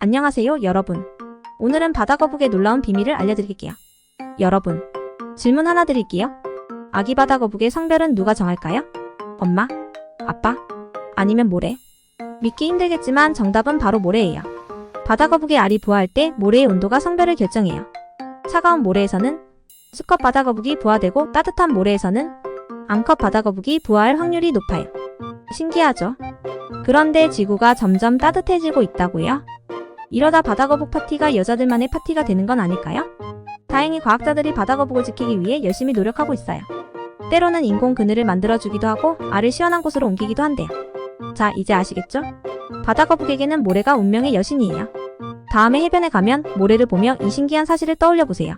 안녕하세요, 여러분. 오늘은 바다거북의 놀라운 비밀을 알려드릴게요. 여러분, 질문 하나 드릴게요. 아기 바다거북의 성별은 누가 정할까요? 엄마? 아빠? 아니면 모래? 믿기 힘들겠지만 정답은 바로 모래예요. 바다거북의 알이 부화할 때 모래의 온도가 성별을 결정해요. 차가운 모래에서는 수컷 바다거북이 부화되고 따뜻한 모래에서는 암컷 바다거북이 부화할 확률이 높아요. 신기하죠? 그런데 지구가 점점 따뜻해지고 있다고요? 이러다 바다거북 파티가 여자들만의 파티가 되는 건 아닐까요? 다행히 과학자들이 바다거북을 지키기 위해 열심히 노력하고 있어요. 때로는 인공 그늘을 만들어주기도 하고 알을 시원한 곳으로 옮기기도 한대요. 자, 이제 아시겠죠? 바다거북에게는 모래가 운명의 여신이에요. 다음에 해변에 가면 모래를 보며 이 신기한 사실을 떠올려 보세요.